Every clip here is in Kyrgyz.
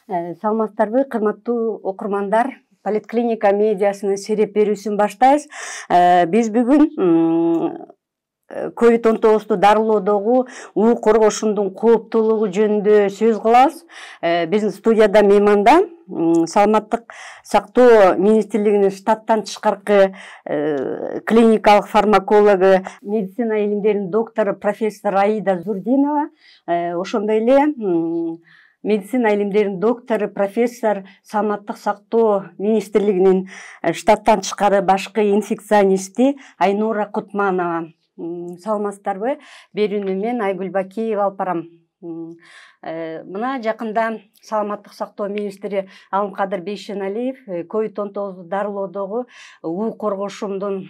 Саламатсыздарбы, кырматтуу окурмандар. Поликлиника медиасынын сереп берүүсүн баштайбыз. Биз бүгүн COVID-19 дарылоодогу уу коргошундун кооптуулугу жөнүндө сөз кылабыз. Биздин студияда мейманда Саламаттык сактоо министрлигинин штаттан тышкаркы клиникалык фармакологу, медицина илимдеринин доктору профессор Аида Зурдинова, ошондой эле медицина илимдеринин доктору профессор Саламаттык сактоо министрлигинин штаттан тышкары башкы инфекционисти Айнура Кутманова. Саламатсыздарбы? Берүүнү мен Айгүл Бакиева алып барам. Мына жакында Саламаттык сактоо министри Алымкадыр Бейшеналиев COVID-19 дарылоодогу уу коргошундун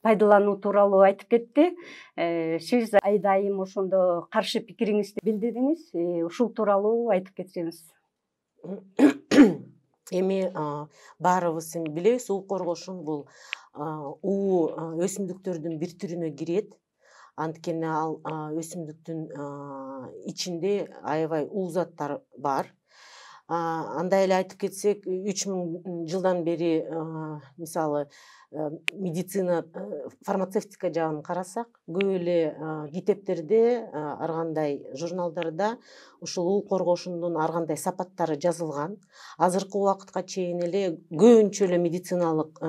пайдалануу тууралуу айтып кетти. Сиз айдайым ошондо каршы пикириңизди билдирдиңиз. Ушул тууралуу айтып кетсеңиз. Эми баарыбыз билебиз, уу коргошун бул уу өсүмдүктөрдүн бир түрүнө кирет. Анткени ал өсүмдүктүн ичинде аябай уу заттар бар. Андай эле айтып кетсек, 3000 жылдан бери мисалы медицина, фармацевтика жагын карасак, көп эле китептерде, ар кандай журналдарда ушул уу коргошундун ар кандай сапаттары жазылган. Азыркы убакытка чейин эле көбүнчө эле медициналык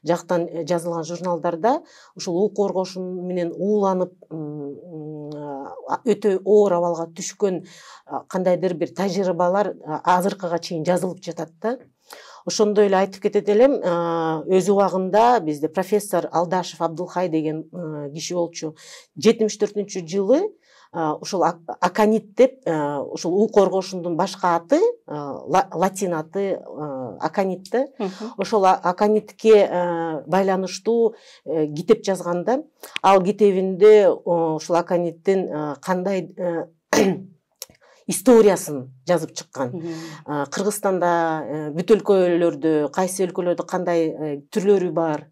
жактан жазылган журналдарда ушул уу коргошун менен ууланып өтө оор абалга түшкөн кандайдыр бир тажрыйбалар азыркыга чейин жазылып жатат да. Ошондой эле айтып кетет элем, өз убагында бизде профессор Алдашев Абдулхай деген киши болчу. 74-жылы ушул аконит деп, ушул уу коргошундун башка аты, латин аты аконит да. Ошол аконитке байланыштуу китеп жазганда, ал китебинде ушул акониттин кандай историясын жазып чыккан. Кыргызстанда, бүт өлкөлөрдө, кайсы өлкөлөрдө кандай түрлөрү бар,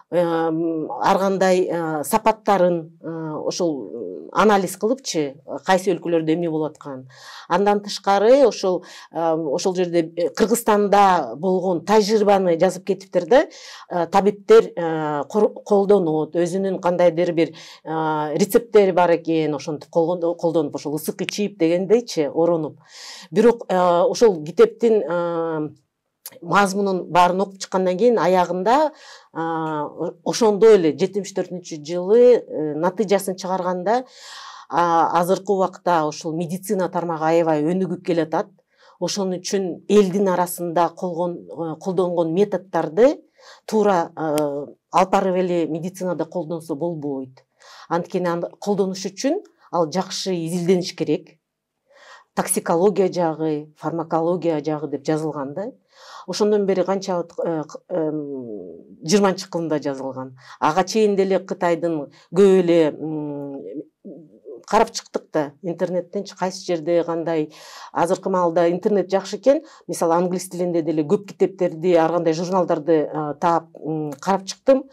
ар кандай сапаттарын ошол анализ кылыпчы, кайсы өлкөлөрдө эмне болуп аткан. Андан тышкары ошол жерде Кыргызстанда болгон тажрыйбаны жазып кетиптир да. Табиптер колдонот, өзүнүн кандайдыр бир рецепттери бар экен, ошентип колдонуп, ошол ысык ичип дегендейчи оронуп. Бирок ошол китептин мазмунун баарын окуп чыккандан кийин аягында ошондой эле 74-жылы натыйжасын чыгарганда, азыркы убакта ушул медицина тармагы аябай өнүгүп келатат. Ошон үчүн элдин арасында колдонгон методдорду туура алып барып эле медицинада колдонсо болбойт. Анткени колдонуш үчүн ал жакшы изилдениш керек. Токсикология жагы, фармакология жагы деп жазылган да. Ошондон бери канча 20-кылымда жазылган. Ага чейин деле Кытайдын көп эле карап чыктык да, интернеттенчи кайсы жерде кандай. Азыркы маалда интернет жакшы экен. Мисалы англис тилинде деле көп китептерди, ар кандай журналдарды таап карап чыктым.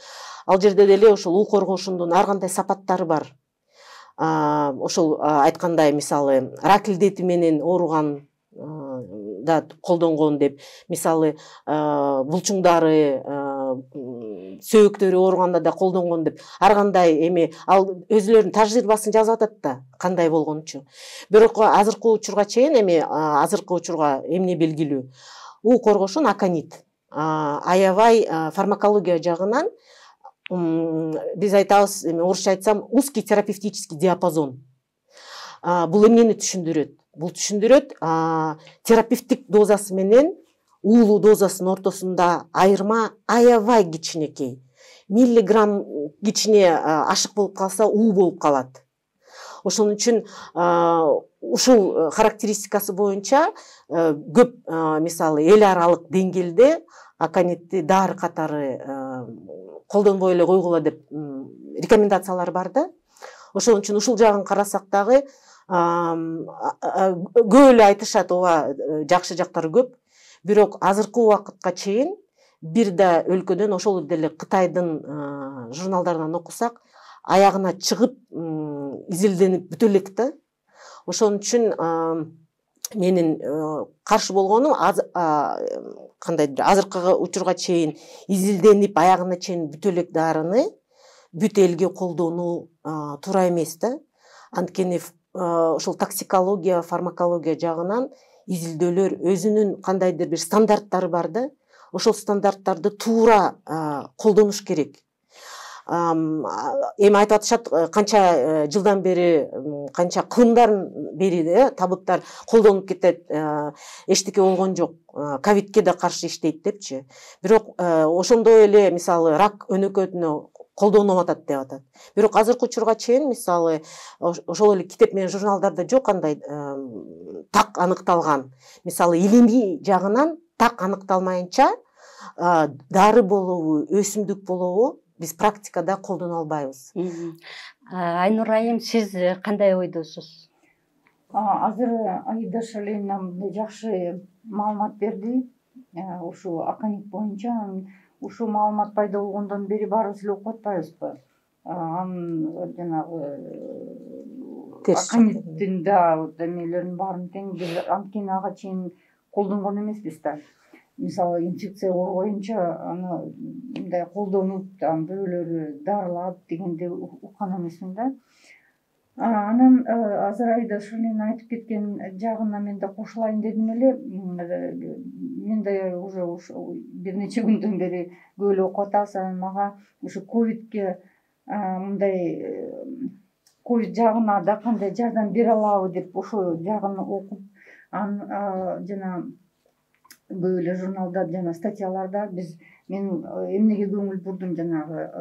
Ал жерде деле ошол уу коргошундун ар кандай сапаттары бар. Ошол айткандай, мисалы рак илдети менен ооруган да колдонгон деп, мисалы булчуңдары, сөөктөрү ооруганда да колдонгон деп, ар кандай эми ал өзүлөрүнүн тажрыйбасын жазып атат да, кандай болгончу. Бирок азыркы учурга чейин эмне белгилүү? уу коргошун аконит аябай фармакология жагынан, биз айтабыз, орусча айтсам, узкий терапевтический диапазон. Бул эмнени түшүндүрөт? Бул түшүндүрөт терапевтик дозасы менен уулуу дозасынын ортосунда айырма аябай кичинекей. Миллиграмм кичине ашык болуп калса, уу болуп калат. Ошон үчүн ушул характеристикасы боюнча көп, мисалы эл аралык деңгээлде аконитти дары катары колдонбой эле койгула деп рекомендациялар бар да. Ошон үчүн ушул жагын карасак дагы көп эле айтышат, ооба, жакшы жактары көп. Бирок азыркы убакытка чейин бир да өлкөдөн, ошол деле Кытайдын журналдарынан окусак, аягына чыгып изилденип бүтө элек да. Ошон үчүн менин каршы болгонум кандайдыр азыркы учурга чейин изилденип аягына чейин бүт элек дарыны бүт элге колдонуу туура эмес да. Анткени ошол токсикология, фармакология жагынан изилдөөлөр өзүнүн кандайдыр бир стандарттары бар да. Ошол стандарттарды туура колдонуш керек. Эми айтып атышат, канча жылдан бери, канча кылымдан бери табыттар колдонуп кетет, эчтеке болгон жок, ковидке да каршы иштейт депчи. Бирок ошондой эле мисалы рак өнөкөтүнө колдонуп атат деп атат. Бирок азыркы учурга чейин мисалы ошол эле китеп менен журналдарда жок кандай так аныкталган. Мисалы илимий жагынан так аныкталмайынча дары болобу, өсүмдүк болобу биз практикада колдоно албайбыз. Айнур айым, сиз кандай ойдосуз? Азыр Аида Шалина жакшы маалымат берди. Ушу аканит боюнча ушу маалымат пайда болгондон бери баарыбыз эле окуп атпайбызбы? Анын жанагы аканиттин да эмелерин баарын тең биз анткени ага чейин колдонгон эмеспиз да. Мисалы инфекция боюнча аны мындай колдонуп, бирөөлөрү дарылап дегенди уккан эмесмин да. Анан азыр Аида Шалина айтып кеткен жагына мен да кошулайын дедим эле. Мен да уже бир нече күндөн бери көп эле окуп атабыз. Анан мага ушу ковидке мындай ковид жагына да кандай жардам бере алабы деп ошол жагын окуп, жана көп эле журналда жана статьяларда мен эмнеге көңүл бурдум, жанагы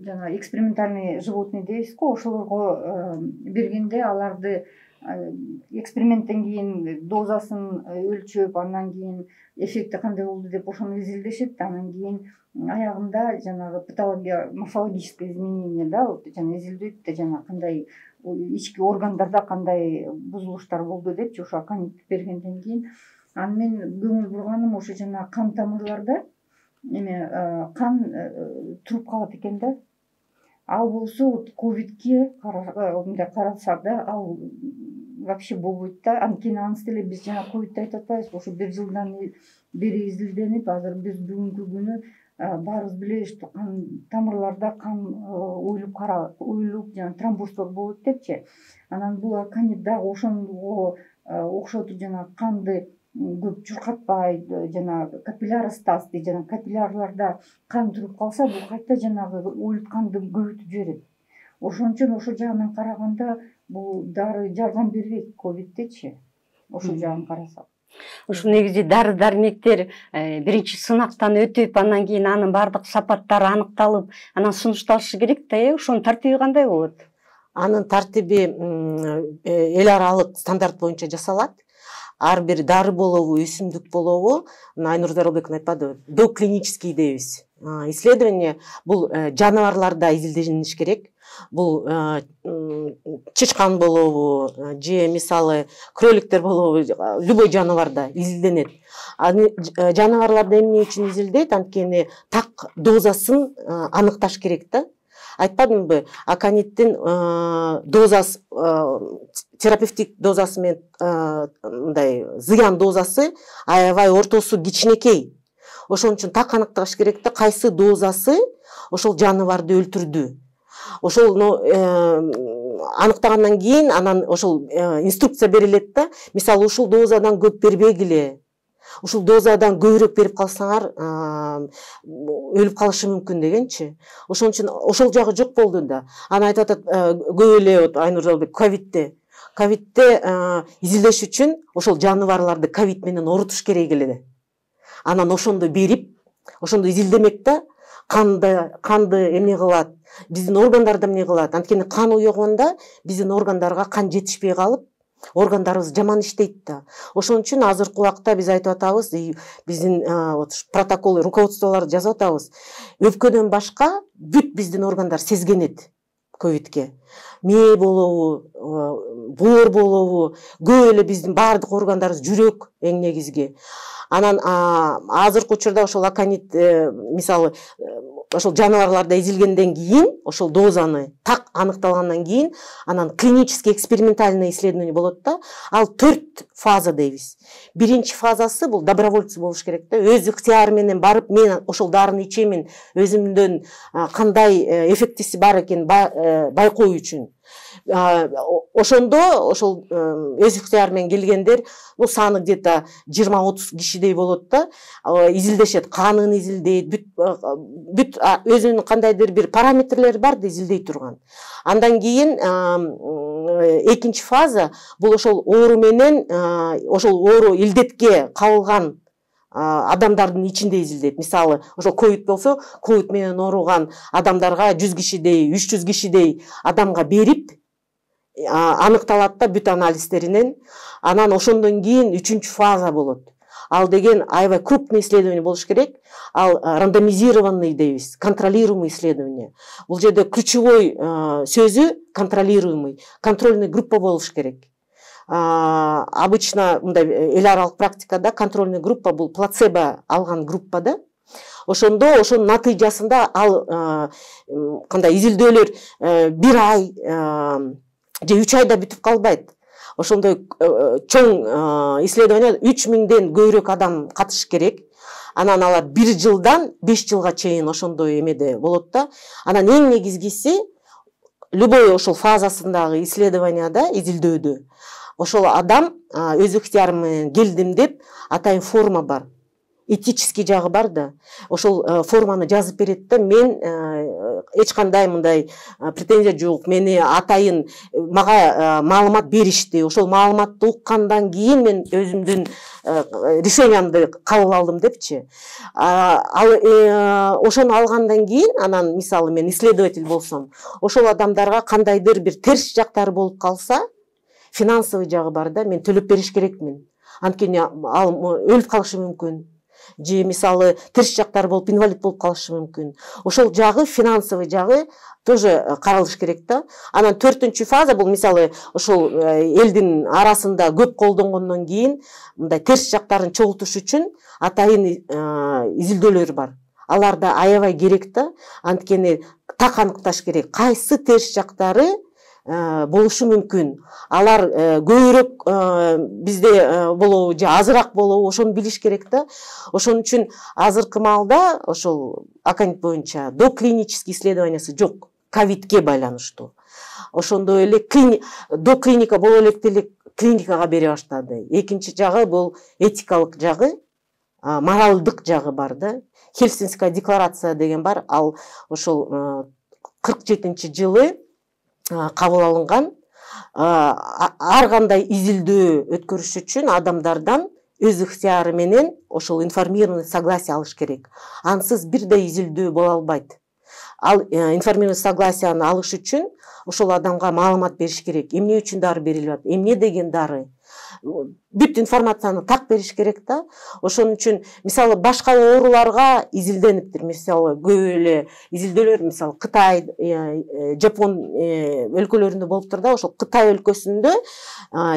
жана экспериментальный животные дейбиз го, ошолорго бергенде аларды эксперименттен кийин дозасын өлчөп, андан кийин эффекти кандай болду деп ошону изилдешет. Анан кийин аягында жанагы патология, морфологическое изменение да, жана изилдейт да, жана кандай ички органдарда кандай бузулуштар болду депчи ошо аканит бергенден кийин. Анан мен көңүл бурганым ошо жана кан тамырларда эме кан туруп калат экен да. Ал болсо ковидке мындай караса да, ал вообще болбойт да. Анткени анысы деле биз жана ковидти айтып атпайбызбы? Ошо бир жылдан бери изилденип, азыр биз бүгүнкү күнү баарыбыз билебиз, кан тамырларда кан уюлуп жана тромбоздор болот депчи. Анан бул аканит дагы ошого окшотуп, жана канды көп чуркатпай, жана капилляростаз дейт, жана капиллярларда кан туруп калса, бул кайта жанагы уюлуп канды көбөйтүп жиберет. Ошон үчүн ошол жагынан караганда бул дары жардам бербейт ковидтечи, ошол жагын карасак. Ушу негизи дары дармектер биринчи сынактан өтүп, андан кийин анын баардык сапаттары аныкталып, анан сунушталышы керек да, ошонун тартиби кандай болот? Анын тартиби эл аралык стандарт боюнча жасалат. Ар бир дары болобу, өсүмдүк болобу, Айнур Зарылбековна айтпадыбы, доклинический дейбиз. Исследование бул жаныбарларда изилдениш керек. Бул чычкан болобу, же мисалы кроликтер болобу, любой жаныбарда изилденет. Жаныбарларда эмне үчүн изилдейт? Анткени так дозасын аныкташ керек да. Айтпадымбы, аканиттин дозасы, терапевтик дозасы менен мындай зыян дозасы аябай ортосу кичинекей. Ошон үчүн так аныкташ керек да, кайсы дозасы ошол жаныбарды өлтүрдү. Ошол аныктагандан кийин анан ошол инструкция берилет да. Мисалы ушул дозадан көп бербегиле. Ушул дозадан көбүрөөк берип калсаңар өлүп калышы мүмкүн дегенчи. Ошон үчүн ошол жагы жок болду да. Анан айтып атат, көп эле Айнур Зарылбек ковидте изилдеш үчүн ошол жаныбарларды ковид менен орутуш керек эле. Анан ошондо берип, ошондо изилдемек да, канды эмне кылат, биздин органдарда эмне кылат. Анткени кан уйгонда биздин органдарга кан жетишпей калып, органдарыбыз жаман иштейт да. Ошон үчүн азыркы убакта биз айтып атабыз, биздин протокол, руководстволорду жазып атабыз. Өпкөдөн башка бүт биздин органдар сезгенет ковидке. Мээ болобу, боор болобу, көп эле биздин баардык органдарыбыз, жүрөк эң негизги. Анан азыркы учурда ошол аканит мисалы ошол жаныбарларда изилгенден кийин, ошол дозаны так аныкталгандан кийин, анан клинический экспериментальный исследование болот да. Ал 4 фаза дейбиз. Биринчи фазасы бул добровольцы болуш керек да. Өз ыктыяры менен барып, мен ошол дарыны ичемин, өзүмдөн кандай эффектиси бар экен байкоо үчүн. Ошондо ошол өз ыктыяры менен келгендер, саны где-то 20-30 кишидей болот да. Изилдешет, канын изилдейт, бүт өзүнүн кандайдыр бир параметрлери бар да изилдей турган. Андан кийин экинчи фаза бул ошол оору менен, ошол оору илдетке кабылган адамдардын ичинде изилдейт. Мисалы, ошол ковид болсо, ковид менен ооруган адамдарга 100 кишидей, 300 кишидей адамга берип аныкталат да бүт анализдеринен. Анан ошондон кийин 3-чү фаза болот. Ал деген аябай крупный исследование болуш керек. Ал рандомизированный дейбиз, контролируемый исследование. Бул жерде ключевой сөзү контролируемый, контрольный группа болуш керек. Обычно мындай эл аралык практикада контрольный группа бул плацебо алган группа да. Ошондо ошонун натыйжасында ал кандай изилдөөлөр 1 ай же 3 айда бүтүп калбайт. Ошондой чоң исследование 3000ден көбүрөөк адам катышыш керек. Анан алар 1 жылдан 5 жылга чейин ошондой эмеде болот да. Анан эң негизгиси любой ошол фазасындагы исследованияда, изилдөөдө ошол адам өз ыктыяры менен келдим деп атайын форма бар. Этический жагы бар да. Ошол форманы жазып берет да. Мен эч кандай мындай претензия жок. Мени атайын мага маалымат беришти. Ошол маалыматты уккандан кийин мен өзүмдүн решениямды кабыл алдым депчи. Ошону алгандан кийин, анан мисалы мен исследователь болсом, ошол адамдарга кандайдыр бир терс жактары болуп калса, финансовый жагы бар да, мен төлөп бериш керекмин. Анткени ал өлүп калышы мүмкүн. Же мисалы терс жактары болуп инвалид болуп калышы мүмкүн. Ошол жагы, финансовый жагы тоже каралыш керек да. Анан 4-чү фаза бул мисалы ошол элдин арасында көп колдонгондон кийин мындай терс жактарын чогултуш үчүн атайын изилдөөлөр бар. Алар да аябай керек да. Анткени так аныкташ керек. Кайсы терс жактары болушу мүмкүн. Алар көбүрөөк бизде болобу же азыраак болобу, ошону билиш керек да. Ошон үчүн азыркы маалда ошол аканит боюнча доклинический исследованиясы жок, ковидке байланыштуу. Ошондой эле доклиника боло элек клиникага бере баштады. Экинчи жагы бул этикалык жагы, моралдык жагы бар да. Хельсинская декларация деген бар. Ал ошол 47-жылы кабыл алынган. Ар кандай изилдөө өткөрүш үчүн адамдардан өз ыктыяры менен ошол информированный согласие алыш керек. Ансыз бирдей изилдөө боло албайт. Ал информированный согласияны алыш үчүн ошол адамга маалымат бериш керек. Эмне үчүн дары берилип атат? Эмне деген дары? Бүт информацияны так бериш керек да. Ошон үчүн мисалы башка ооруларга изилдениптир. Мисалы көп эле изилдөөлөр мисалы Кытай, Жапон өлкөлөрүндө болуптур да. Ошол Кытай өлкөсүндө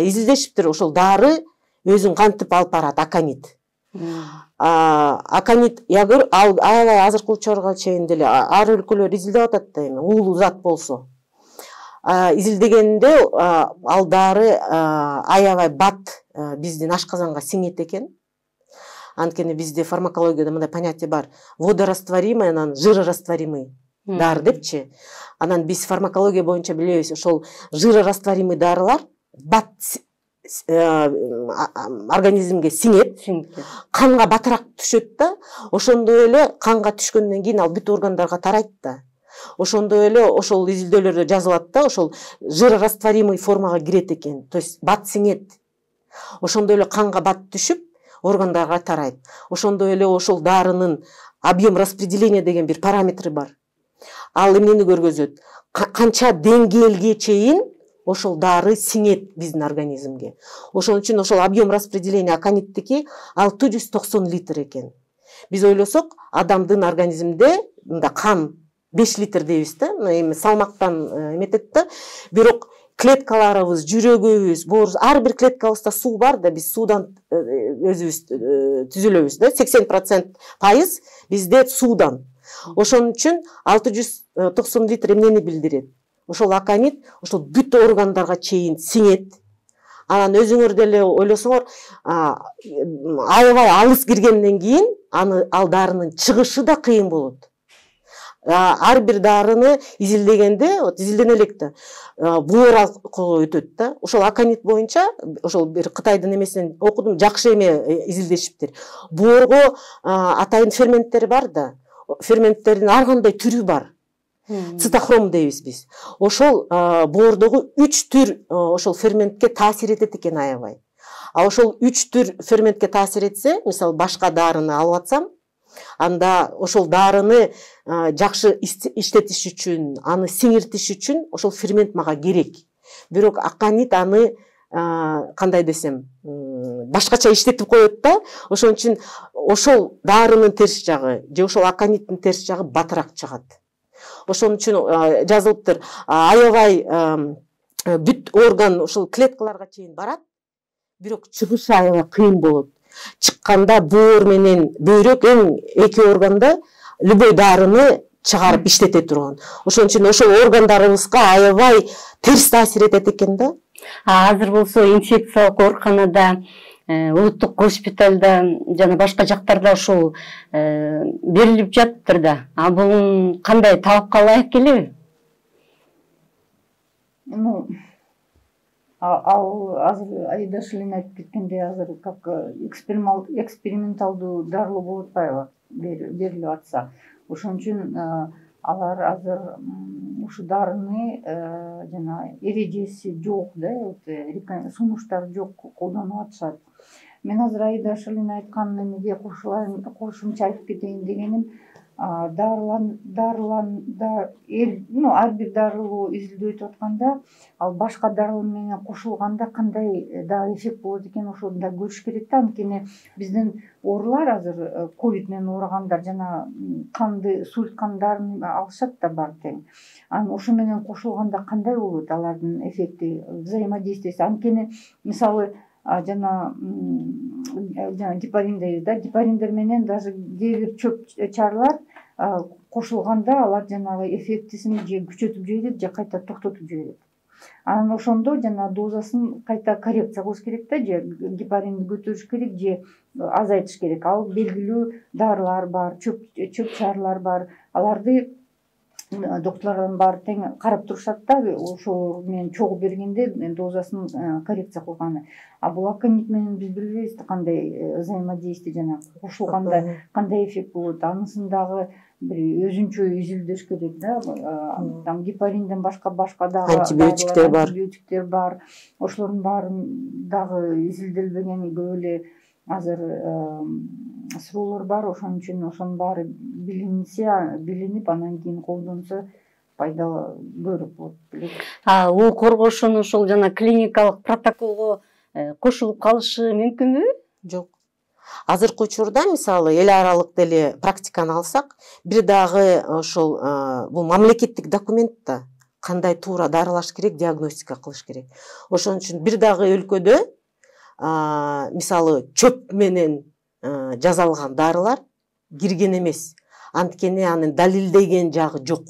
изилдешиптир. Ошол дары өзүн кантип алып барат, аканит. Аканит ал аябай азыркы учурга чейин деле ар өлкөлөр изилдеп атат да, эми уулуу зат болсо. Изилдегенде ал дары аябай бат биздин ашказанга сиңет экен. Анткени бизде фармакологияда мындай понятие бар: водорастворимый, анан жирорастворимый дары депчи. Анан биз фармакология боюнча билебиз, ошол жирорастворимый дарылар бат организмге сиңет, канга батыраак түшөт да. Ошондой эле канга түшкөндөн кийин ал бүт органдарга тарайт да. Ошондой эле ошол изилдөөлөрдө жазылат да, ошол жирорастворимый формага кирет экен. То есть бат сиңет. Ошондой эле канга бат түшүп, органдарга тарайт. Ошондой эле ошол дарынын объем распределения деген бир параметри бар. Ал эмнени көргөзөт? Канча деңгээлге чейин ошол дары сиңет биздин организмге. Ошон үчүн ошол объем распределения аканиттики 690 литр экен. Биз ойлосок, адамдын организминде мында кан 5 литр дейбиз да, эми салмактан эметет да. Бирок клеткаларыбыз, жүрөгүбүз, боорубуз, ар бир клеткабызда суу бар да, биз суудан өзүбүз түзүлөбүз да, 80% бизде суудан. Ошон үчүн 690 литр эмнени билдирет? Ошол аконит ошол бүт органдарга чейин сиңет. Анан өзүңөр деле ойлосоңор, аябай алыс киргенден кийин ал дарынын чыгышы да кыйын болот. Ар бир дарыны изилдегенде, изилдене элек да боор аркылуу өтөт да. Ошол аконит боюнча, ошол бир Кытайдын эмесинен окудум, жакшы эме изилдешиптир. Боорго атайын ферменттер бар да. Ферменттердин ар кандай түрү бар. Цитохром дейбиз биз. Ошол боордогу 3 түр ошол ферментке таасир этет экен аябай. Ошол 3 түр ферментке таасир этсе, мисалы башка дарыны алып атсам, анда ошол дарыны жакшы иштетиш үчүн, аны сиңиртиш үчүн ошол фермент мага керек. Бирок аконит аны кандай десем, башкача иштетип коет да. Ошон үчүн ошол дарынын терс жагы же ошол акониттин терс жагы батыраак чыгат. Ошон үчүн жазылыптыр, аябай бүт орган ошол клеткаларга чейин барат, бирок чыгышы аябай кыйын болот. Чыкканда боор менен бөйрөк эң эки органда любой дарыны чыгарып иштете турган. Ошон үчүн ошол органдарыбызга аябай терс таасир этет экен да. Азыр болсо инфекциялык ооруканада, улуттук госпиталда жана башка жактарда ушул берилип жатыптыр да. Бул кандай талапка ылайык келеби? Ал азыр Айдаш эле айтып кеткендей, азыр как эксперименталдуу дарылуу болуп атпайбы берилип атса. Ошон үчүн алар азыр ушу дарыны жана эрежеси жок да, сунуштары жок колдонуп атышат. Мен азыр Айдаш эле айткан эмеге кошумча айтып кетейин дегеним, ар бир дарылуу изилдөө өтүп атканда, ал башка дарылар менен кошулганда кандай да эффект болот экен, ошону да көрүш керек да. Анткени биздин оорулар азыр ковид менен ооругандар жана канды суйткан дарыны алышат да баары тең. Анан ошо менен кошулганда кандай болот алардын эффекти, взаимодействиеси? Анткени мисалы жана гепарин дейбиз да, гепариндер менен даже кээ бир чөп чарлар кошулганда алар жанагы эффектисин же күчөтүп жиберет, же кайта токтотуп жиберет. Анан ошондо жана дозасын кайта коррекция кылыш керек да, же гепаринди көтөрүш керек, же азайтыш керек. Ал белгилүү дарылар бар, чөп чарлар бар. Аларды докторлордун баары тең карап турушат да, ошол менен чогуу бергенде дозасын коррекция кылганы. Бул аконит менен биз билбейбиз кандай взаимодействие жана кошулганда кандай эффект болот. Анысын дагы бир өзүнчө изилдеш керек да. Там гепаринден башка дагы антибиотиктер бар. Ошолордун баары дагы изилделбеген, көп эле азыр суроолор бар. Ошон үчүн ошонун баары билинип, анан кийин колдонсо пайда көрүп болот. У коргошуну ушул жана клиникалык протоколго кошулуп калышы мүмкүнбү? Жок. Азыркы учурда мисалы эл аралык деле практиканы алсак, бир дагы ошол бул мамлекеттик документ да, кандай туура дарылаш керек, диагностика кылыш керек. Ошон үчүн бир дагы өлкөдө мисалы чөп менен жасалган дарылар кирген эмес. Анткени анын далилдеген жагы жок.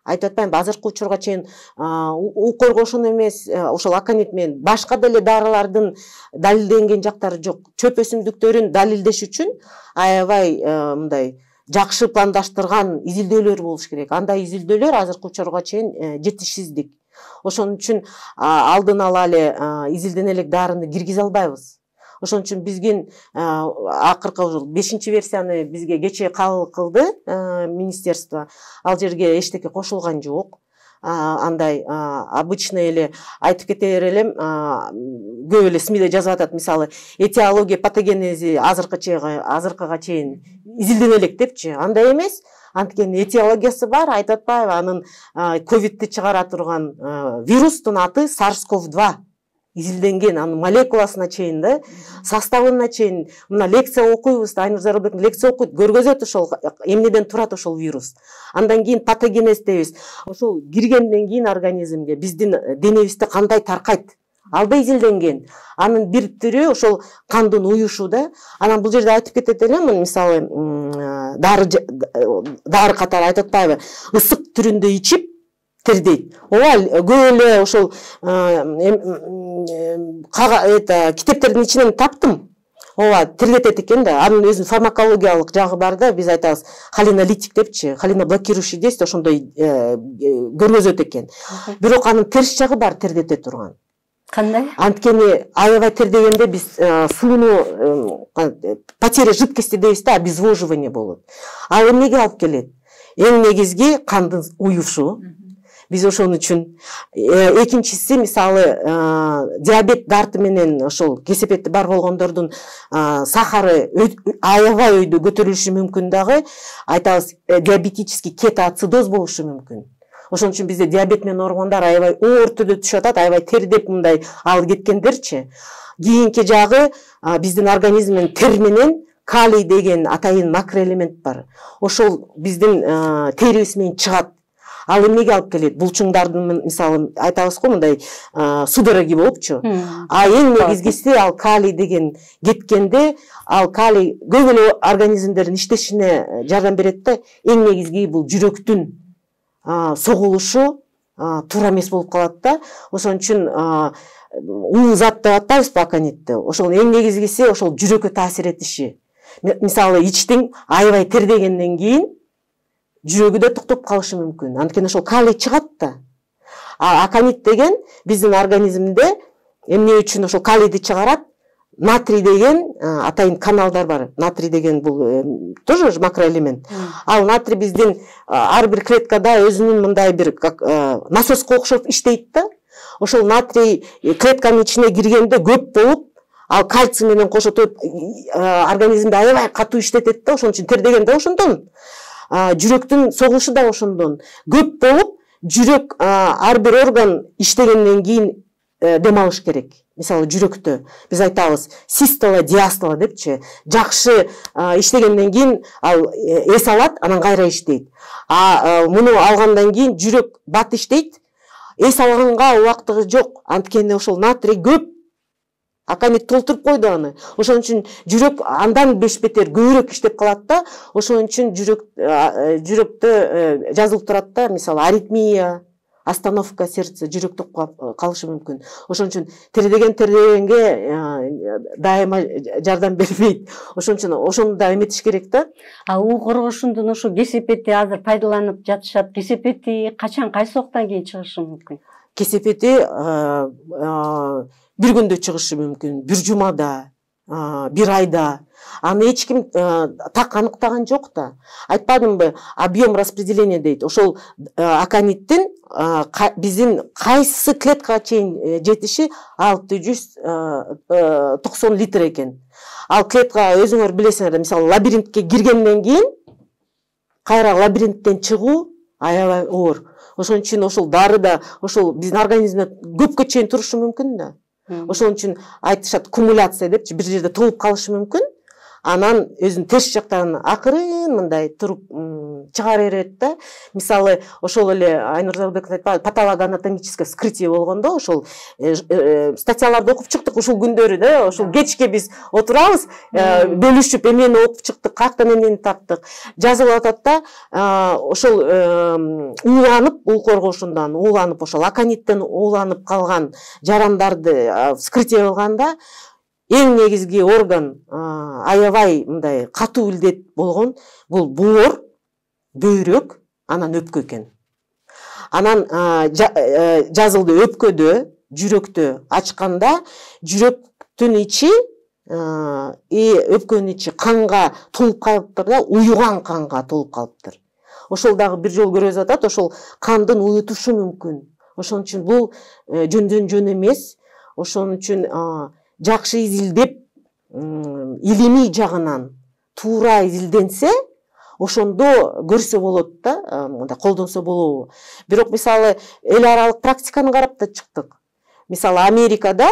Айтып атпаймынбы, азыркы учурга чейин у коргошун эмес, ошол аконит менен башка деле дарылардын далилденген жактары жок. Чөп өсүмдүктөрүн далилдеш үчүн аябай мындай жакшы пландаштырган изилдөөлөр болуш керек. Андай изилдөөлөр азыркы учурга чейин жетишсиздик. Ошон үчүн алдын ала эле изилдене элек дарыны киргизе албайбыз. Ошон үчүн бизген акыркы 5-версияны бизге кечээ кабыл кылды министерство. Ал жерге эчтеке кошулган жок. Андай обычный эле айтып кетер элем, көп эле СМИде жазып атат, мисалы этиология патогенези азыркыга чейин изилдене элек депчи. Андай эмес. Анткени этиологиясы бар, айтып атпайбы, анын ковидти чыгара турган вирустун аты SARS-CoV-2 изилденген, анын молекуласына чейин да, составына чейин. Мына лекция окуйбуз, Айнур Зарылбек лекция окуйт, көргөзөт ошол эмнеден турат ошол вирус. Андан кийин патогенез дейбиз. Ошол киргенден кийин организмге биздин денебизде кандай таркайт, ал да изилденген. Анын бир түрү ошол кандын уюшу да. Анан бул жерде айтып кетет элем, мисалы дары катары айтып атпайбы, ысык түрүндө ичип тердейт. Ооба көп эле ошол китептердин ичинен таптым. Ооба тердетет экен да. Анын өзүнүн фармакологиялык жагы бар да, биз айтабыз холинолитик депчи, холиноблокирующий дейбиз, ошондой көргөзөт экен. Бирок анын терс жагы бар, тердете турган. Кандай? Анткени аябай тердегенде биз сууну потеря жидкости дейбиз да, обезвоживание болот. Ал эмнеге алып келет? Эң негизги кандын уюшу. Биз ошон үчүн экинчиси мисалы диабет дарты менен ошол кесепети бар болгондордун сахары аябай өйдө көтөрүлүшү мүмкүн дагы, айтабыз диабетический кетоацидоз болушу мүмкүн. Ошон үчүн бизде диабет менен ооругандар аябай оор түрдө түшүп атат, аябай тердеп мындай алып кеткендерчи. Кийинки жагы биздин организмдин тер менен калий деген атайын макроэлемент бар. Ошол биздин терибиз менен чыгат. Ал эмнеге алып келет? Булчуңдардын мисалы айтабыз го мындай судороги болупчу. Эң негизгиси ал калий деген кеткенде, ал калий көп эле организмдердин иштешине жардам берет да. Эң негизги бул жүрөктүн согулушу туура эмес болуп калат да. Ошон үчүн уу зат деп атпайбызбы аконитти. Ошол эң негизгиси ошол жүрөккө таасир этиши. Мисалы ичтиң аябай тердегенден кийин жүрөгү да токтоп калышы мүмкүн. Анткени ошол калий чыгат да. Аконит деген биздин организмде эмне үчүн ошол калийди чыгарат? Натрий деген атайын каналдар бар. Натрий деген бул тоже макроэлемент. Ал натрий биздин ар бир клеткада өзүнүн мындай бир как насоска окшоп иштейт да. Ошол натрий клетканын ичине киргенде көп болуп, ал кальций менен кошотуп организмди аябай катуу иштетет да. Ошон үчүн тердеген да ошондон. Жүрөктүн согулушу да ошондон. Көп болуп, жүрөк ар бир орган иштегенден кийин дем алыш керек. Мисалы жүрөктө биз айтабыз систола, диастола депчи. Жакшы иштегенден кийин ал эс алат, анан кайра иштейт. Муну алгандан кийин жүрөк бат иштейт. Эс алганга убактыгы жок. Анткени ошол натрий көп. Аконит толтуруп койду аны. Ошон үчүн жүрөк андан 5 бетер көбүрөөк иштеп калат да. Ошон үчүн жүрөктө жазылып турат да, мисалы аритмия, остановка сердца, жүрөк токтоп калышы мүмкүн. Ошон үчүн тердегенге дайыма жардам бербейт. Ошон үчүн ошону да эметиш керек да. уу коргошундун ошо кесепети азыр пайдаланып жатышат. Кесепети качан, кайсы убактан кийин чыгышы мүмкүн? Кесепети бир күндө чыгышы мүмкүн, бир жумада, бир айда. Аны эч ким так аныктаган жок да. Айтпадымбы, объем распределения дейт. Ошол акониттин биздин кайсы клеткага чейин жетиши 690 литр экен. Ал клетка өзүңөр билесиңер, мисалы лабиринтке киргенден кийин кайра лабиринттен чыгуу аябай оор. Ошон үчүн ошол дары да ошол биздин организмде көпкө чейин турушу мүмкүн да. Ошон үчүн айтышат кумуляция депчи, бир жерде толуп калышы мүмкүн. Анан өзүнүн терс жактарын акырын мындай туруп чыгара берет да. Мисалы ошол эле Айнур Зарылбеков айтпайбы, патологоанатомическое вскрытие болгондо ошол статьяларды окуп чыктык ушул күндөрү да. Ошол кечке биз отурабыз, бөлүшүп эмнени окуп чыктык, каяктан эмнени таптык. Жазылып атат да, ошол ууланып, уу коргошундан ууланып, ошол акониттен ууланып калган жарандарды вскрытие кылганда эң негизги орган аябай мындай катуу илдет болгон бул боор, бөйрөк, анан өпкө экен. Анан жазылды өпкөдө, жүрөктө ачканда жүрөктүн ичи өпкөнүн ичи канга толуп калыптыр да, уюган канга толуп калыптыр. Ошол дагы бир жолу көргөзүп атат, ошол кандын уютушу мүмкүн. Ошон үчүн бул жөндөн жөн эмес. Ошон үчүн жакшы изилдеп, илимий жагынан туура изилденсе, ошондо көрсө болот да, мындай колдонсо болобу. Бирок мисалы эл аралык практиканы карап да чыктык. Мисалы Америкада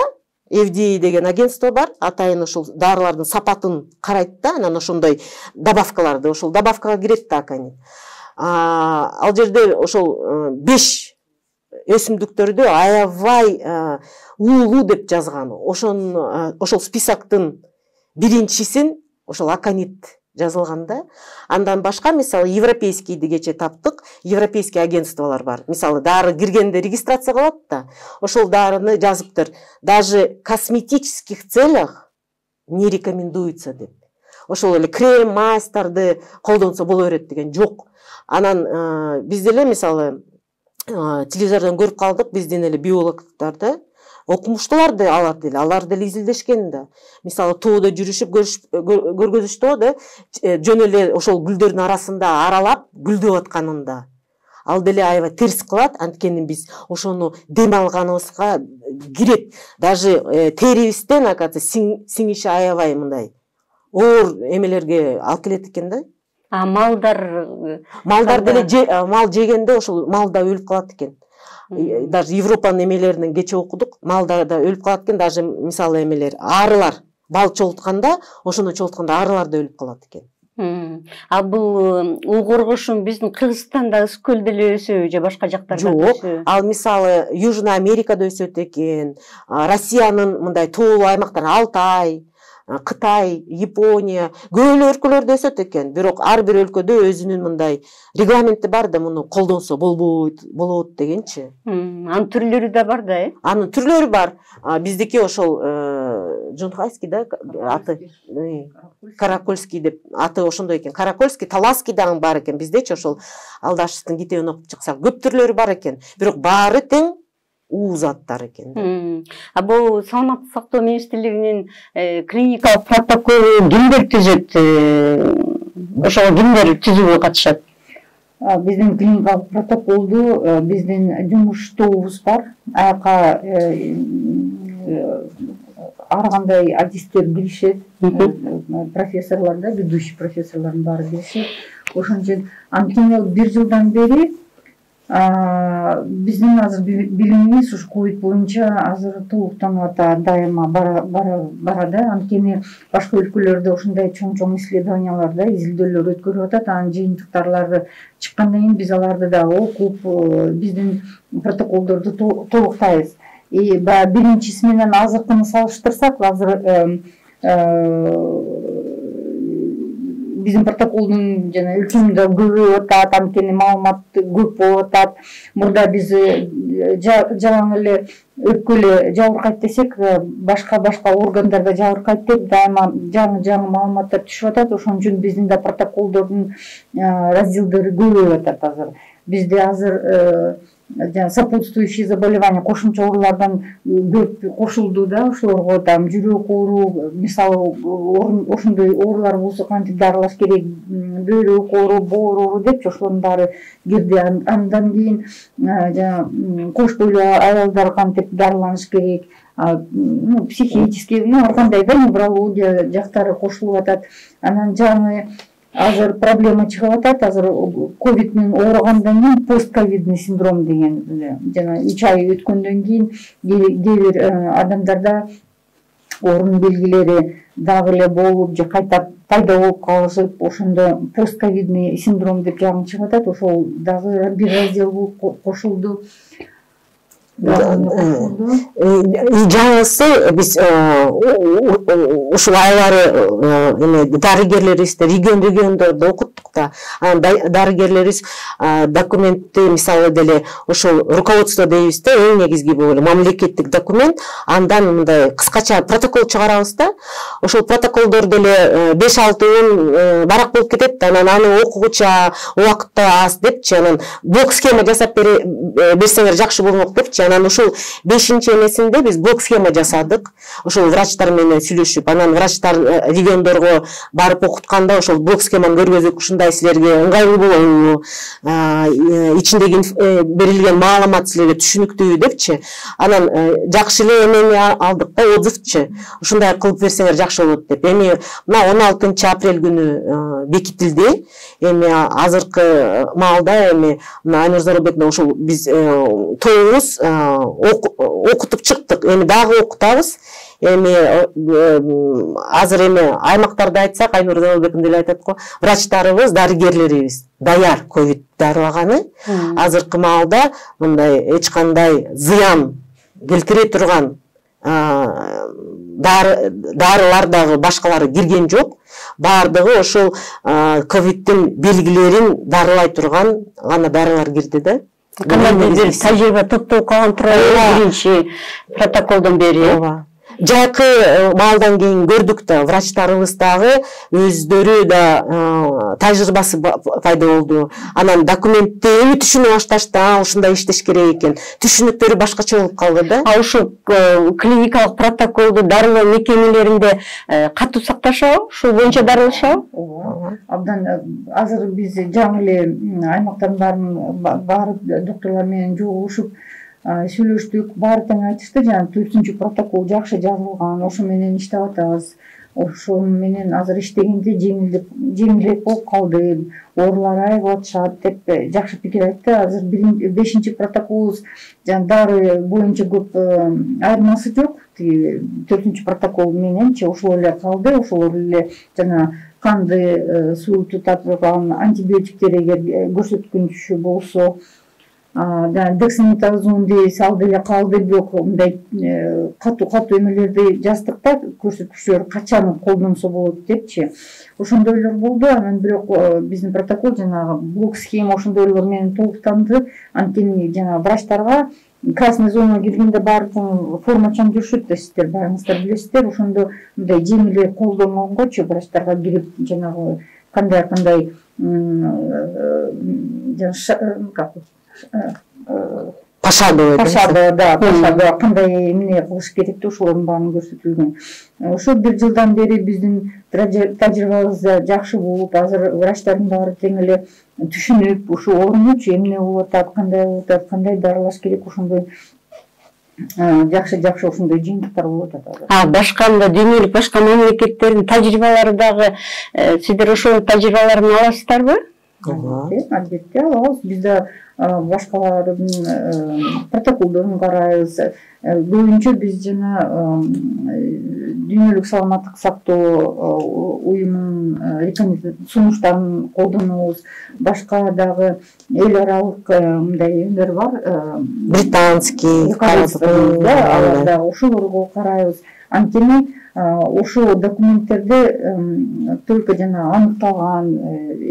FDA деген агентство бар, атайын ошол дарылардын сапатын карайт да, анан ошондой добавкаларды, ошол добавкага кирет да аконит. Ал жерде ошол 5 өсүмдүктөрдү аябай уулуу деп жазган. Ошол списоктун биринчисин ошол аконит жазылганда. Андан башка мисалы европейскийди кече таптык. Европейский агентстволор бар. Мисалы дары киргенде регистрация кылат да. Ошол дарыны жазыптыр. Даже в косметических целях не рекомендуется деп. Ошол эле крем, мастарды колдонсо боло берет деген жок. Анан биз деле мисалы телевизордон көрүп калдык, биздин эле биологдорду, окумуштуулар да алар деле изилдешкен да. Мисалы тоодо жүрүшүп көргөзүштү да, жөн эле ошол гүлдөрдүн арасында аралап гүлдөп атканында. Ал деле аябай терс кылат, анткени биз ошону дем алганыбызга кирет. Даже терибизден оказывается сиңиши аябай мындай оор эмелерге алып келет экен да. Малдар деле мал жегенде ошол мал да өлүп калат экен. Даже Европанын эмелеринен кече окудук, малдар да өлүп калат экен, даже мисалы эмелер, арылар бал чогултканда, ошону чогултканда арылар да өлүп калат экен. Бул уйгур кушун биздин Кыргызстанда ысык көлдө эле өсөбү же башка жактарда өсөбү? Жок, ал мисалы Южный Америкада өсөт экен, Россиянын мындай тоолуу аймактарында Алтай, Кытай, Япония, көбөлө өлкөлөрдө өсөт экен. Бирок ар бир өлкөдө өзүнүн мындай регламенти бар да, муну колдонсо болот дегенчи. Анын түрлөрү да бар да, Анын түрлөрү бар. Биздики ошол Джунхайский да, аты Каракольский деп аты ошондой экен. Каракольский, Таласский дагы бар экен. Биздечи ошол Алдашевдин китебин окуп чыксак, көп түрлөрү бар экен. Бирок баары тең заттар экен. Бул саламаттык сактоо министрлигинин клиникалык протоколу кимдер түзөт? Ошого кимдер түзүүгө катышат? Биздин клиникалык протоколду биздин жумуш тобубуз бар. Аяка ар кандай артисттер киришет, профессорлор да, ведущий профессорлордун баары киришет. Ошон үчүн анткени 1 жылдан бери биздин азыр билимибиз ушу ковид боюнча азыр толуктанып атат, дайыма барады. Анткени башка өлкөлөрдө ушундай чоң исследованияларда изилдөөлөр өткөрүп атат. Анын жыйынтыктарлары чыккандан кийин биз аларды да окуп, биздин протоколдорду толуктайбыз. Биринчиси менен азыркыны салыштырсак, азыр биздин протоколдун жана өлчөмүндө көбөйүп атат, анткени маалымат көп болуп атат. Мурда биз жалаң эле өпкө эле жабыркайт десек, башка органдарда жабыркайт деп дайыма жаңы маалыматтар түшүп атат. Ошон үчүн биздин да протоколдордун разделдери көбөйүп атат азыр. Бизде азыр сопутствующие заболевания, кошумча оорулардан көп кошулду да, ошолорго там жүрөк оору, мисалы ошондой оорулар болсо кантип дарылаш керек, бөйрөк оору, боор оору депчи ошолордун баары кирди. Андан кийин кош бойлуу аялдар кантип дарыланыш керек, психический, ар кандай да неврология жактары кошулуп атат. Анан жаңы азыр проблема чыгып атат. Азыр ковид менен ооругандан кийин постковидный синдром деген, жана 3 ай өткөндөн кийин кээ бир адамдарда оорунун белгилери дагы эле болуп же кайта пайда болуп калышып, ошондо постковидный синдром деп жаңы чыгып атат. Ошол дагы бир раздел болуп кошулду. Жаңысы биз ушул айлары дарыгерлерибизди региондордо окуттук да. Дарыгерлерибиз документти мисалы деле ошол руководство дейбиз да, эң негизги бул мамлекеттик документ. Андан мындай кыскача протокол чыгарабыз да. Ошол протоколдор деле 5-6 күн барак болуп кетет. Анан аны окугуча убакытта аз депчи, анан блок схема жасап берсеңер жакшы болмок депчи. Анан ушул 5-эмесинде биз блок схема жасадык. Ошол врачтар менен сүйлөшүп, анан врачтар региондорго барып окутканда ошол блок схеманы көргөзүп, ушундай силерге ыңгайлуу болобу, ичиндеги берилген маалымат силерге түшүнүктүүбү депчи. Анан жакшы эле эмени алдык да, отзывчы. Ушундай кылып берсеңер жакшы болот деп. Эми мына 16 апрель күнү бекитилди. Эми азыркы маалда эми Айнур Зарылбековна ошол биз тобубуз окутуп чыктык. Эми дагы окутабыз. эми азыр эми аймактарда айтсак, Айнур Дабылбеков деле айтат го, врачтарыбыз, дарыгерлерибиз даяр ковид дарылаганы. Азыркы маалда мындай эч кандай зыян келтире турган дарылар дагы башкалары кирген жок. Бардыгы ошол ковидтин белгилерин дарылай турган гана дарылар кирди да. Кандай бир тажрыйба топтолуп калган турат биринчи протоколдон бери. Жайкы маалдан кийин көрдүк да, врачтарыбыз дагы өздөрү да тажрыйбасы пайда болду. Анан документти эми түшүнө башташты, ушундай иштеш керек экен. Түшүнүктөрү башкача болуп калды да. Ушул клиникалык протоколду дарылоо мекемелеринде катуу сакташабы? Ушул боюнча дарылашабы? Абдан азыр биз жаңы эле аймактардын барып докторлор менен жолугушуп сүйлөштүк, баары тең айтышты, жана 4-чү протокол жакшы жазылган, ошо менен иштеп атабыз. Ошо менен азыр иштегенде жеңилдеп болуп калды, оорулар айыгып атышат деп жакшы пикир айтты. Азыр 5-чи протоколубуз жана дары боюнча көп айырмасы жок. 4-чү протокол мененчи ошол эле калды, ошолор эле жана канды суутута турган антибиотиктер эгер көрсөткүнчү болсо, дексаметазон дейбиз, ал деле калды, бирок мындай катуу эмелерди жаздык да, көрсөткүчтөр качан колдонсо болот депчи. Ошондойлор болду. Анан бирок биздин протокол жанагы блок схема ошондойлор менен толуктанды. Анткени жанагы врачтарга красный зонага киргенде баары формачан жүрүшөт да, сиздер баарыңыздар билесиздер. Ошондо мындай жеңил колдонгонгочу врачтарга кирип жанагы кандай пашада кандай эмне кылыш керек да, ошолордун баарын көрсөтүлгөн. Ошо 1 жылдан бери биздин тажрыйбабыз жакшы болуп, азыр врачтардын баары тең эле түшүнүп, ушу оорунучу эмне болуп атат, кандай дарылаш керек, ошондой жакшы ошондой жыйынтыктар болуп атат. Башка дүйнөлүк башка мамлекеттердин тажрыйбалары дагы сиздер ошол тажрыйбаларын аласыздарбы? Албетте алабыз. Биз да башкалардын протоколдорун карайбыз. Көбүнчө биз жана дүйнөлүк саламаттык сактоо уюмунун сунуштарын колдонобуз. Башка дагы эл аралык мындай эмдер бар, британский, аларда ошолорго карайбыз. Анткени ошол документтерде только жана аныкталган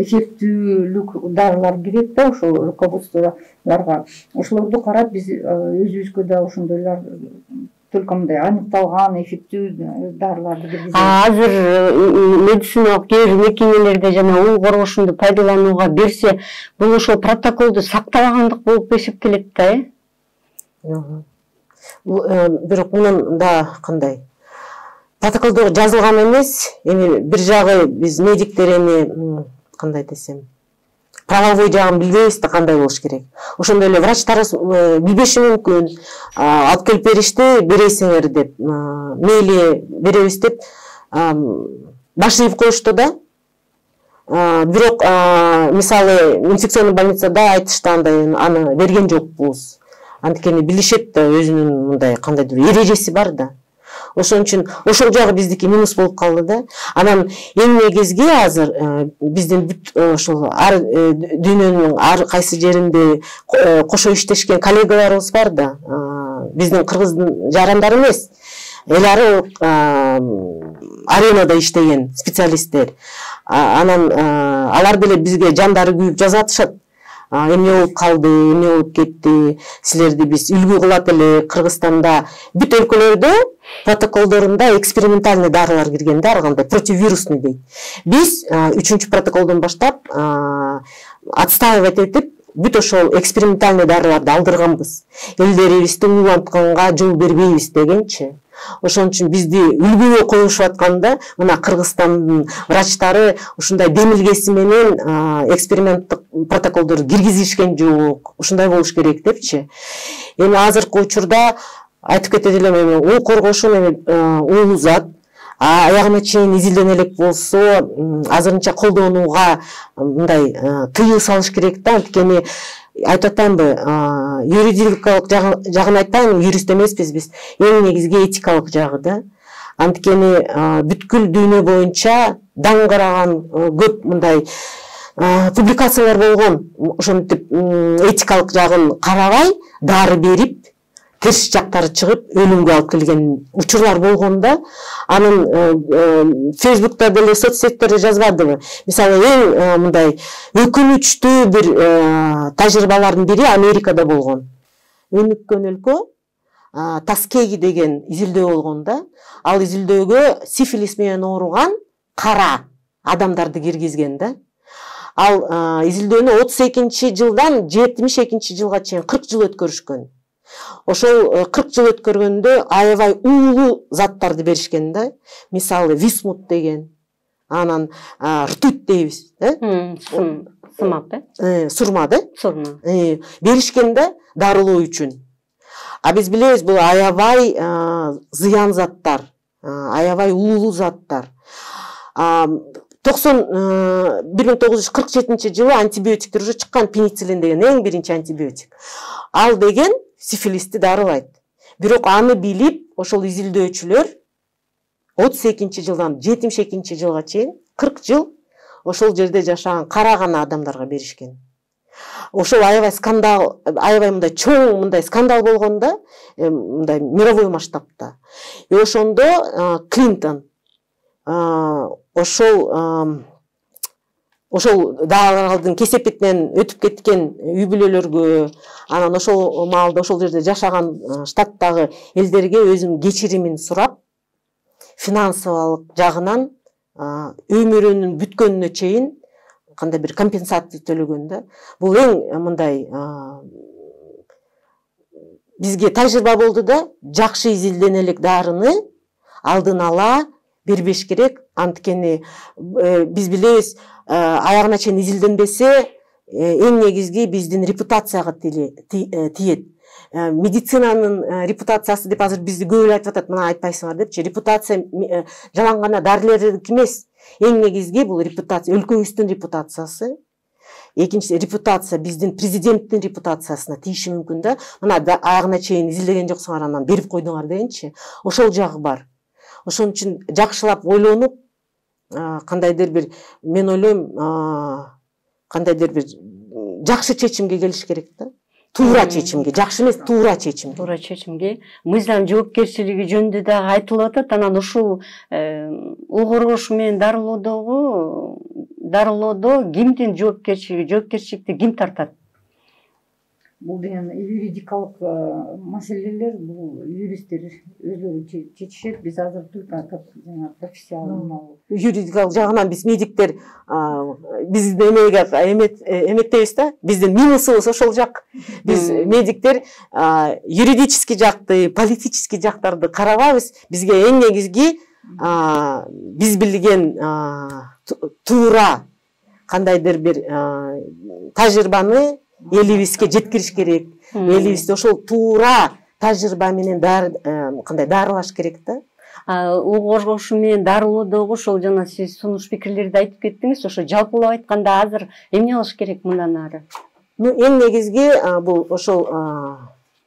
эффектүүлүк дарылар кирет да, ошол руководстволорго. Ошолорду карап биз өзүбүзгө да ошондойлор только мындай аныкталган эффектүү дарыларды киргизебиз. Азыр медициналык кээ бир мекемелерде жана уу коргошунду пайдаланууга берсе, бул ошол протоколду сактабагандык болуп эсептелет да, бирок мунун да кандай протоколдо жазылган эмес. Эми бир жагы биз медиктер эми кандай десем, правовой жагын билбейбиз да, кандай болуш керек. Ошондой эле врачтарыбыз билбеши мүмкүн. Алып келип бересиңер деп, мейли беребиз деп баш ийип коюшту да. Бирок мисалы инфекционный больницада айтышты, андай аны берген жокпуз. Анткени билишет да, өзүнүн мындай кандайдыр эрежеси бар да. Ошон үчүн ошол жагы биздики минус болуп калды да. Анан эң негизги азыр биздин бүт ошол ар дүйнөнүн ар кайсы жеринде кошо иштешкен коллегаларыбыз бар да. Биздин кыргыздын жарандары эмес, эл аралык аренада иштеген специалисттер. Анан алар деле бизге жандары күйүп жазып атышат. Эмне болуп калды, эмне болуп кетти, силерди биз үлгү кылат эле. Кыргызстанда бүт өлкөлөрдө протоколдорунда экспериментальный дарылар кирген да, ар кандай противирусный дейт. Биз 3-чү протоколдон баштап отстаивать этип бүт ошол экспериментальный дарыларды алдырганбыз. Элдерибизди улантканга жол бербейбиз дегенчи. Ошон үчүн бизди үлгүгө коюшуп атканда, мына Кыргызстандын врачтары ушундай демилгеси менен эксперименттик протоколдорду киргизишкен жок. Ушундай болуш керек депчи. Эми азыркы учурда айтып кетет элем, эми уу коргошун эми уулу зат, аягына чейин изилдене элек болсо, азырынча колдонууга мындай тыюу салыш керек да. Анткени айтып атайынбы, юридикалык жагын айтпайм, юрист эмеспиз биз. Эң негизги этикалык жагы да. Анткени бүткүл дүйнө боюнча даңгыраган көп мындай публикациялар болгон. Ошентип этикалык жагын карабай дары берип терс жактары чыгып өлүмгө алып келген учурлар болгонда, анын Фейсбукта деле соцсеттерде жазбадыбы. Мисалы эң мындай өкүнүчтүү бир тажрыйбалардын бири Америкада болгон. Өнүккөн өлкө Таскеги деген изилдөө болгон да. Ал изилдөөгө сифилис менен ооруган кара адамдарды киргизген да. Ал изилдөөнү 32-жылдан 72-жылга чейин 40 жыл өткөрүшкөн. Ошол 40 жыл өткөргөндө аябай уулуу заттарды беришкен да. Мисалы висмут деген, анан ртуть дейбиз, Сымап, сурма да? Сурма. Беришкен да дарылоо үчүн. А биз билебиз, бул аябай зыян заттар, аябай уулуу заттар. 1947-жылы антибиотиктер уже чыккан, пенициллин деген эң биринчи антибиотик. Ал деген сифилисти дарылайт. Бирок аны билип, ошол изилдөөчүлөр 32-жылдан 72-жылга чейин 40 жыл ошол жерде жашаган кара гана адамдарга беришкен. Ошол аябай скандал, аябай мындай чоң мындай скандал болгон да, мындай мировой масштабта. Ошондо Клинтон ошол дарылардын кесепетинен өтүп кеткен үй бүлөлөргө, анан ошол маалда ошол жерде жашаган штаттагы элдерге өзүнүн кечиримин сурап, финансылык жагынан өмүрүнүн бүткөнүнө чейин кандай бир компенсация төлөгөн да. Бул эң мындай бизге тажрыйба болду да, жакшы изилдене элек дарыны алдын ала бербеш керек. Анткени биз билебиз, аягына чейин изилденбесе, эң негизги биздин репутацияга тиет. Медицинанын репутациясы деп азыр бизди көп эле айтып атат, мына айтпайсыңар депчи. Репутация жалаң гана дарылердики эмес. Эң негизги бул репутация, өлкөбүздүн репутациясы. Экинчиси, репутация биздин президенттин репутациясына тийиши мүмкүн да. Мына аягына чейин изилдеген жоксуңар, анан берип койдуңар дегенчи. Ошол жагы бар. Ошон үчүн жакшылап ойлонуп, кандайдыр бир, мен ойлойм, кандайдыр бир жакшы чечимге келиш керек да. Туура чечимге, жакшы эмес, туура чечимге. Туура чечимге. Мыйзам жоопкерчилиги жөнүндө да айтылып атат. Анан ушул угуруш менен дарылоодо кимдин жоопкерчиликти ким тартат? Бул деген юридикалык маселелер, бул юристтер өзүлөрү чечишет. Биз азыр только как профессионал. Юридикалык жагынан биз медиктер биздин эмеге эметтейбиз да. Биздин минусубуз ошол жак. Биз медиктер юридический жакты, политический жактарды карабайбыз. Бизге эң негизги биз билген туура кандайдыр бир тажрыйбаны элибизге жеткириш керек. Элибизди ошол туура тажрыйба менен кандай дарылаш керек да. Угуруш менен дарылоодогу ошол жана сиз сунуш пикирлерди айтып кеттиңиз. Ошо жалпылап айтканда азыр эмне кылыш керек мындан ары? Эң негизги бул ошол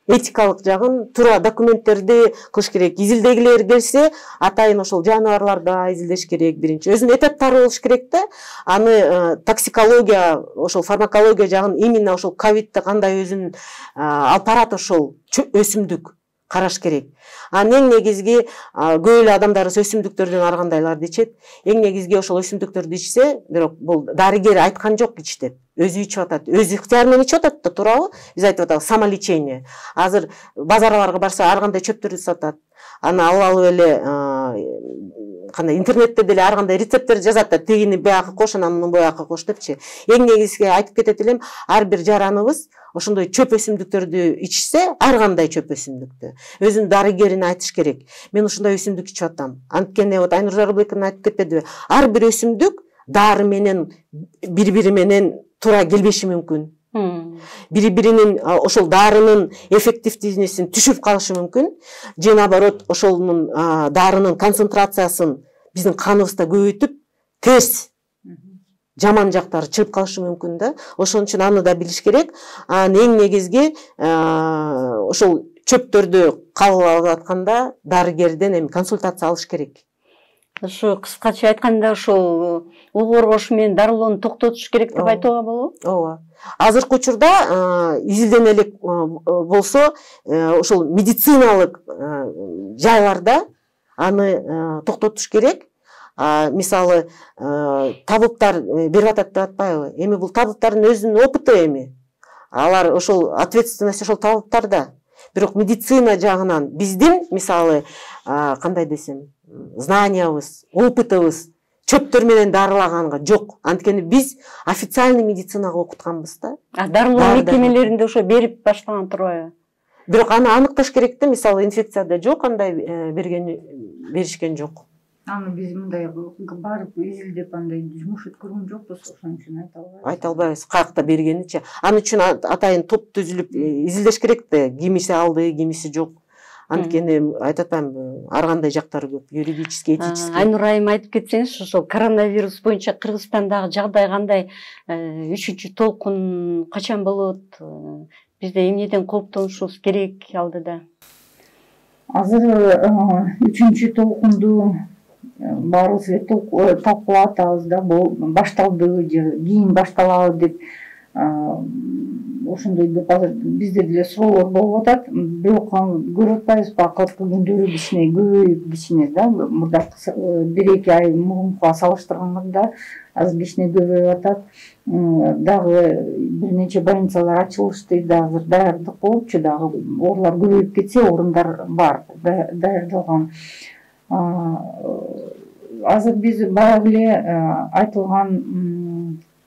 этикалык жагын, туура документтерди кылыш керек. Изилдегилер келсе, атайын ошол жаныбарларда изилдеш керек биринчи. Өзүнүн этаптары болуш керек да. Аны токсикология, ошол фармакология жагын, именно ошол ковидте кандай өзүнүн алып барат ошол өсүмдүк караш керек. Эң негизги көп эле адамдарыбыз өсүмдүктөрдөн ар кандайларды ичет. Эң негизги ошол өсүмдүктөрдү ичсе, бирок бул дарыгер айткан жок ич деп. Өзү ичип атат, өз ыктыяры менен ичип атат да, туурабы? Биз айтып атабыз самолечение. Азыр базарларга барса ар кандай чөптөрдү сатат. Аны алып эле кандай интернетте деле ар кандай рецепттерди жазат да, тигини бияка кош, анан муну буяка кош депчи. Эң негизги айтып кетет элем, ар бир жараныбыз ошондой чөп өсүмдүктөрдү ичсе, ар кандай чөп өсүмдүктү өзүнүн дарыгерине айтыш керек. Мен ушундай өсүмдүк ичип атам. Анткени Айнур Жарылбекова айтып кетпедиби? Ар бир өсүмдүк дары менен бири-бири менен туура келбеши мүмкүн. Бири-биринин ошол дарынын эффективдүүсүн түшүп калышы мүмкүн. Же наоборот, ошолдун дарынын концентрациясын биздин каныбызда көбөйтүп, терс жаман жактары чыгып калышы мүмкүн да. Ошон үчүн аны да билиш керек. Эң негизги ошол чөптөрдү кабыл алып атканда дарыгерден эми консультация алыш керек. Ушу кыскача айтканда ушул угу коргош менен дарылоону токтотуш керек деп айтууга болобу? Ооба. Азыркы учурда изилдене элек болсо ушул медициналык жайларда аны токтотуш керек. Мисалы табыптар берип атат деп атпайбы? Эми бул табыптардын өзүнүн опыты эми. Алар ошол ответственность ошол табыптарда. Бирок медицина жагынан биздин мисалы кандай десем, знаниябыз, опытыбыз чөптөр менен дарылаганга жок. Анткени биз официальный медицинага окутканбыз да. Дарылоо мекемелеринде ошо берип баштаган турбайбы? Бирок аны аныкташ керек да, мисалы инфекцияда жок, андай беришкен жок. Аны биз мындай барып изилдеп андай жумуш өткөргөн жокпуз, ошон үчүн айта албайбыз. Айта албайбыз, каякта бергеничи. Аны үчүн атайын топ түзүлүп изилдеш керек да, кимиси алды, кимиси жок. Анткени айтып атпаймынбы, ар кандай жактары көп, юридический, этический. Айнур айым айтып кетсеңиз, ошол коронавирус боюнча Кыргызстандагы жагдай кандай, 3-чү толкун качан болот? Бизде эмнеден кооптонушубуз керек алдыда? Азыр 3-чү толкунду баарыбыз эле талкуулап атабыз да, бул башталды же кийин башталабы деп ошондой деп азыр бизде деле суроолор болуп атат. Бирок көрүп атпайбызбы, акыркы күндөрү кичине көбөйүп, кичине да, мурдакы 1-2 ай мурункуга салыштырганда азыр кичине көбөйүп атат. Дагы бир нече больницалар ачылышты, азыр даярдык болупчу, дагы оорулар көбөйүп кетсе, орундар бар, даярдалган. Азыр биз баягы эле айтылган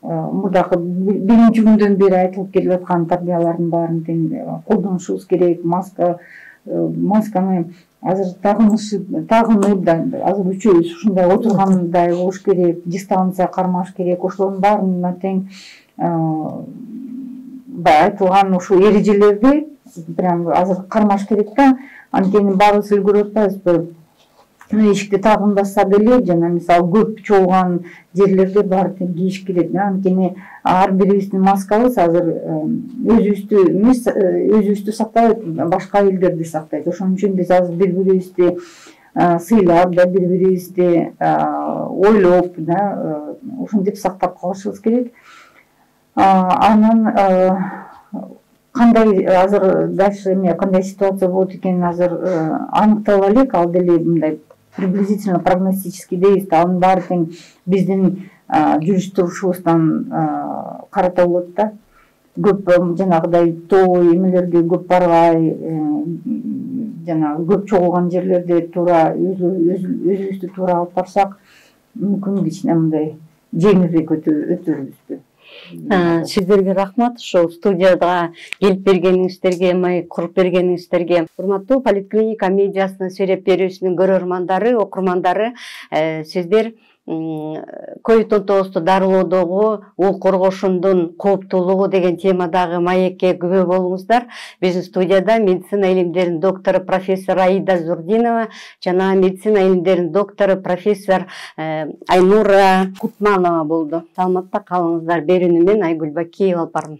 мурдакы 1-чи күндөн бери айтылып келип аткан тарбиялардын баарын тең колдонушубуз керек. Масканы азыр тагынып да азыр үчөөбүз ушундай отургандай болуш керек, дистанция кармаш керек. Ошолордун баарына тең айтылган ушул эрежелерди прям азыр кармаш керек да. Анткени баарыбыз эле көрүп атпайбызбы? Эшикти тагынбаса деле жана мисалы көп чогулган жерлерде баары тең кийиш керек. Анткени ар бирибиздин маскабыз азыр өзүбүздү эмес, өзүбүздү сактабайт, башка элдерди сактайт. Ошон үчүн биз азыр бири-бирибизди сыйлап да, бири-бирибизди ойлоп да, ошентип сактап калышыбыз керек. Анан кандай азыр дальше кандай ситуация болот экенин азыр аныктала элек, ал деле мындай приблизительно прогностический дейбиз да, анын баары тең биздин жүрүш турушубуздан карата болот да. Көп жанагыдай тоо эмелерге көп барбай, жанагы көп чогулган жерлерде туура өзүбүздү туура алып барсак, мүмкүн кичине мындай жеңилирээк өтөрбүзбү. Сиздерге рахмат, ошол студияга келип бергениңиздерге, маек куруп бергениңиздерге. Урматтуу Поликлиника медиасынын сереп берүүсүнүн көрөрмандары, окурмандары, сиздер COVID-19 дарылоодогу уул коргошундун кооптуулугу деген темадагы маекке күбө болуңуздар. Биздин студияда медицина илимдеринин доктору профессор Аида Зурдинова жана медицина илимдеринин доктору профессор Айнура Кутманова болду. Саламатта калыңыздар. Берүүнү мен Айгүл Бакиева алып бардым.